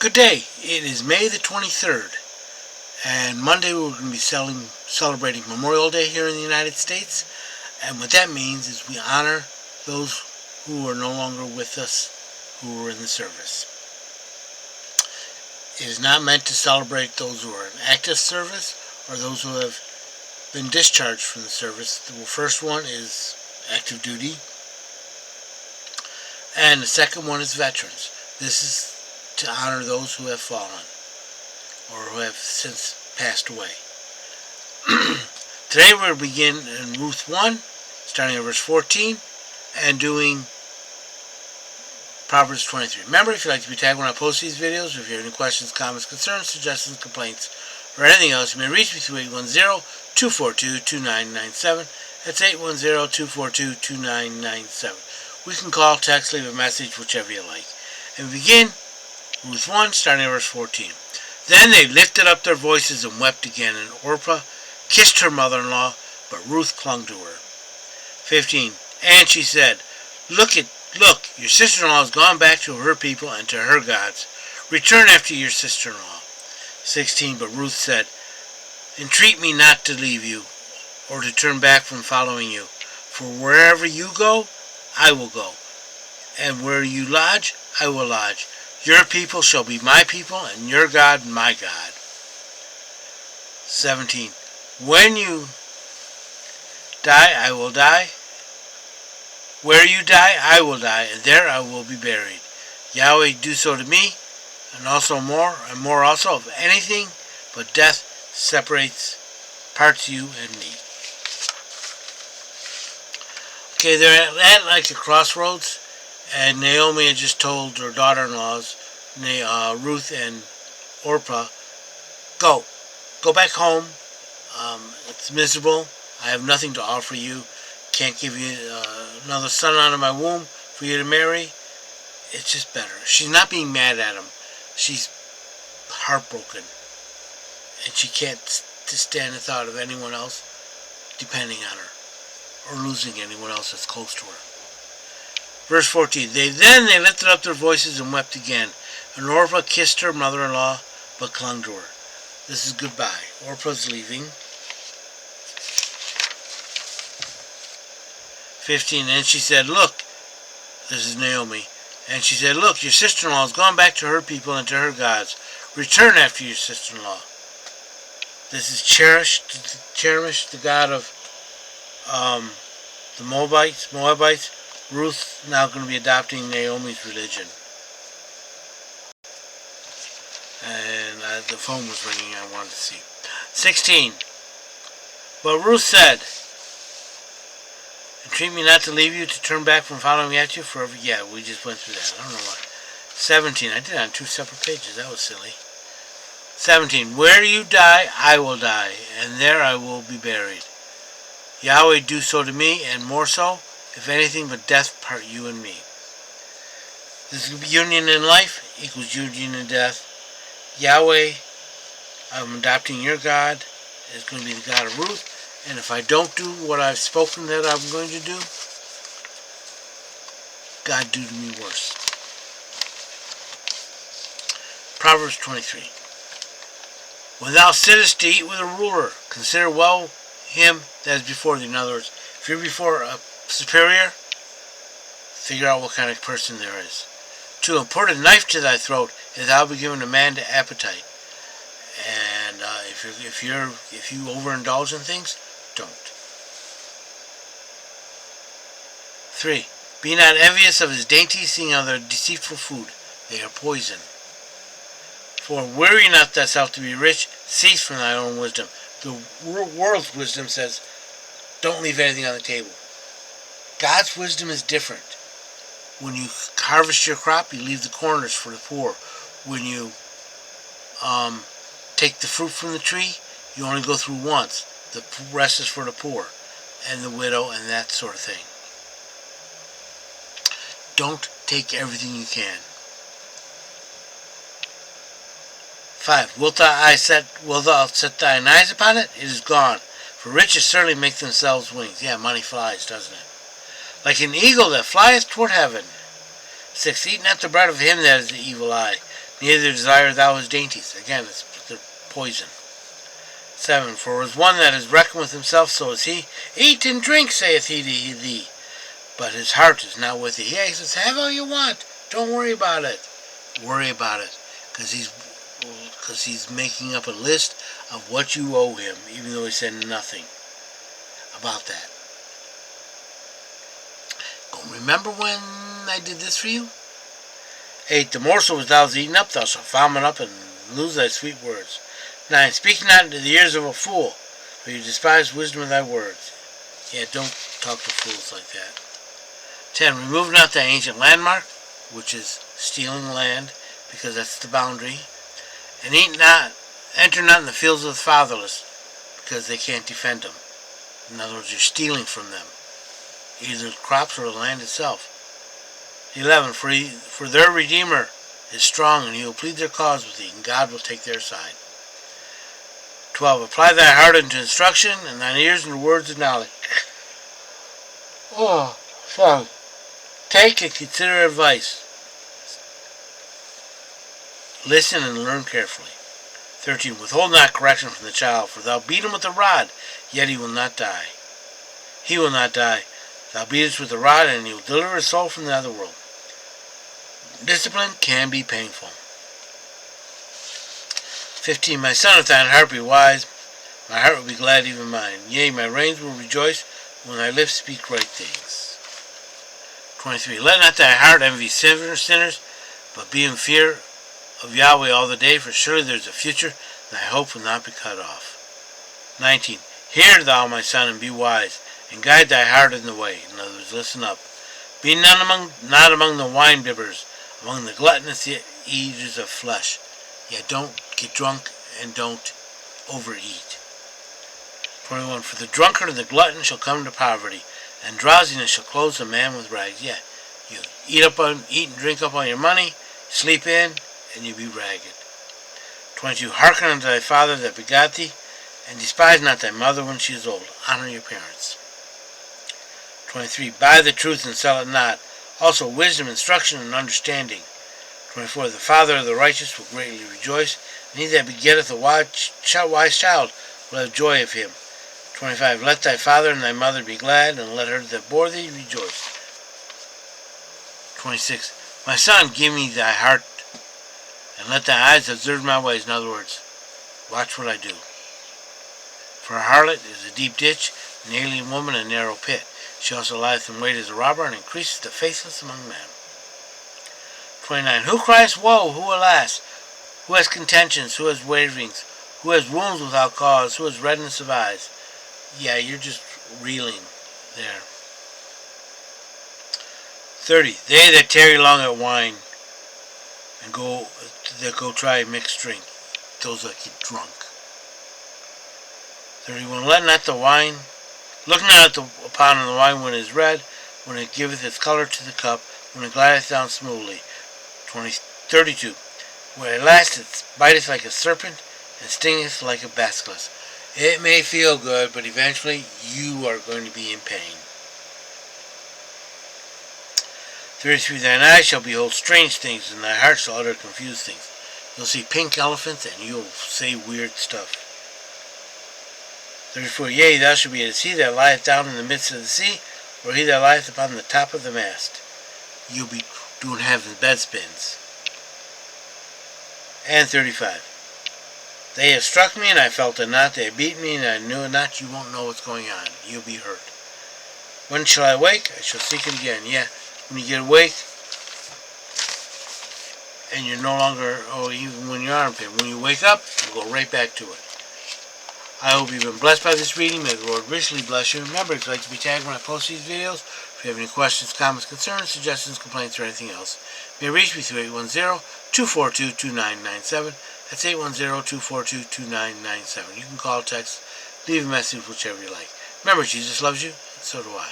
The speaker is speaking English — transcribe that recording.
Good day. It is May the 23rd, and Monday we're going to be celebrating Memorial Day here in the United States. And what that means is we honor those who are no longer with us, who were in the service. It is not meant to celebrate those who are in active service or those who have been discharged from the service. The first one is active duty, and the second one is veterans. This is to honor those who have fallen or who have since passed away. Today we'll begin in Ruth 1, starting at verse 14, and doing Proverbs 23. Remember, if you'd like to be tagged when I post these videos, or if you have any questions, comments, concerns, suggestions, complaints, or anything else, you may reach me through 810-242-2997. That's 810-242-2997. We can call, text, leave a message, whichever you like. And we begin Ruth 1, starting at verse 14. Then they lifted up their voices and wept again, and Orpah kissed her mother-in-law, but Ruth clung to her. 15. And she said, Look, your sister-in-law has gone back to her people and to her gods. Return after your sister-in-law. 16. But Ruth said, Entreat me not to leave you, or to turn back from following you. For wherever you go, I will go, and where you lodge, I will lodge. Your people shall be my people, and your God my God. 17. When you die, I will die. Where you die, I will die, and there I will be buried. Yahweh, do so to me, and also more, and more also, of anything but death parts you and me. Okay, they're at like a crossroads, and Naomi had just told her daughter-in-laws, Ruth and Orpah, go back home. It's miserable. I have nothing to offer you. Can't give you another son out of my womb for you to marry. It's just better. She's not being mad at him. She's heartbroken, and she can't stand the thought of anyone else depending on her or losing anyone else that's close to her. Verse 14. They lifted up their voices and wept again, and Orpah kissed her mother-in-law, but clung to her. This is goodbye. Orpah's leaving. 15. And she said, Look, this is Naomi, and she said, Look, your sister-in-law has gone back to her people and to her gods. Return after your sister-in-law. This is Cherish, the god of the Moabites. Ruth now going to be adopting Naomi's religion. And the phone was ringing. I wanted to see. 16. But Ruth said, Entreat me not to leave you, to turn back from following after you forever. Yeah, we just went through that. I don't know why. 17. I did it on 2 separate pages. That was silly. 17. Where you die, I will die, and there I will be buried. Yahweh, do so to me, and more so, if anything but death part you and me. This union in life equals union in death. Yahweh, I'm adopting your God, is going to be the God of Ruth, and if I don't do what I've spoken that I'm going to do, God do to me worse. Proverbs 23. When thou sittest to eat with a ruler, consider well him that is before thee. In other words, if you're before a superior, figure out what kind of person there is. 2. And put a knife to thy throat, if thou be given a man to appetite. And if you overindulge in things, don't. 3. Be not envious of his dainties, seeing how their deceitful food, they are poison. 4. Weary not thyself to be rich, cease from thy own wisdom. The world's wisdom says, don't leave anything on the table. God's wisdom is different. When you harvest your crop, you leave the corners for the poor. When you take the fruit from the tree, you only go through once. The rest is for the poor and the widow and that sort of thing. Don't take everything you can. 5. Wilt thou set thine eyes upon it? It is gone. For riches certainly make themselves wings. Yeah, money flies, doesn't it? Like an eagle that flieth toward heaven. 6. Eat not the bread of him that is the evil eye, neither desire thou his dainties. Again, it's the poison. 7. For as one that is reckoned with himself, so is he. Eat and drink, saith he to thee, but his heart is not with thee. Yeah, he says, have all you want. Don't worry about it. Worry about it, because he's making up a list of what you owe him, even though he said nothing about that. Go, remember when I did this for you? 8. The morsel which thou hast eaten up, thou shalt vomit up and lose thy sweet words. 9. Speak not into the ears of a fool, for you despise wisdom of thy words. Yeah, don't talk to fools like that. 10. Remove not thy ancient landmark, which is stealing land, because that's the boundary. And enter not in the fields of the fatherless, because they can't defend them. In other words, you're stealing from them, either the crops or the land itself. 11. For their Redeemer is strong, and he will plead their cause with thee, and God will take their side. 12. Apply thy heart unto instruction, and thine ears unto words of knowledge. Oh, sorry. Take and consider advice. Listen and learn carefully. 13. Withhold not correction from the child, for thou beat him with a rod, yet he will not die. He will not die. Thou beatest with a rod, and he will deliver his soul from the other world. Discipline can be painful. 15. My son, if thine heart be wise, my heart will be glad, even mine. Yea, my reins will rejoice when thy lips speak right things. 23. Let not thy heart envy sinners, but be in fear of Yahweh all the day, for surely there is a future, thy hope will not be cut off. 19. Hear thou, my son, and be wise, and guide thy heart in the way. In other words, listen up. Be not among the wine bibbers, among the gluttonous eaters of flesh. Yeah, don't get drunk and don't overeat. 21. For the drunkard and the glutton shall come to poverty, and drowsiness shall clothe a man with rags. Yeah, you eat and drink up all your money, sleep in, and you be ragged. 22. Hearken unto thy father that begat thee, and despise not thy mother when she is old. Honor your parents. 23. Buy the truth and sell it not. Also wisdom, instruction, and understanding. 24. The father of the righteous will greatly rejoice, and he that begetteth a wise child will have joy of him. 25. Let thy father and thy mother be glad, and let her that bore thee rejoice. 26. My son, give me thy heart, and let thy eyes observe my ways. In other words, watch what I do. For a harlot is a deep ditch, an alien woman a narrow pit. She also lieth in wait as a robber, and increases the faithless among men. 29. Who cries woe? Who alas? Who has contentions? Who has waverings? Who has wounds without cause? Who has redness of eyes? Yeah, you're just reeling there. 30. They that tarry long at wine and go try mixed drink, those that get drunk. 31. Look not upon the wine when it is red, when it giveth its color to the cup, when it glideth down smoothly. 32. Where at last it biteth like a serpent, and stingeth like a basilisk. It may feel good, but eventually you are going to be in pain. 33. Thine eyes shall behold strange things, and thy heart shall utter confused things. You'll see pink elephants, and you'll say weird stuff. 34. Yea, thou shalt be as he that lieth down in the midst of the sea, or he that lieth upon the top of the mast. You'll be doing having bed spins. And 35. They have struck me, and I felt it not. They have beaten me, and I knew it not. You won't know what's going on. You'll be hurt. When shall I wake? I shall seek it again. Yeah, when you get awake, and you're no longer, even when you are in pain, when you wake up, you go right back to it. I hope you've been blessed by this reading. May the Lord richly bless you. Remember, if you'd like to be tagged when I post these videos, if you have any questions, comments, concerns, suggestions, complaints, or anything else, you may reach me through 810-242-2997. That's 810-242-2997. You can call, text, leave a message, whichever you like. Remember, Jesus loves you, and so do I.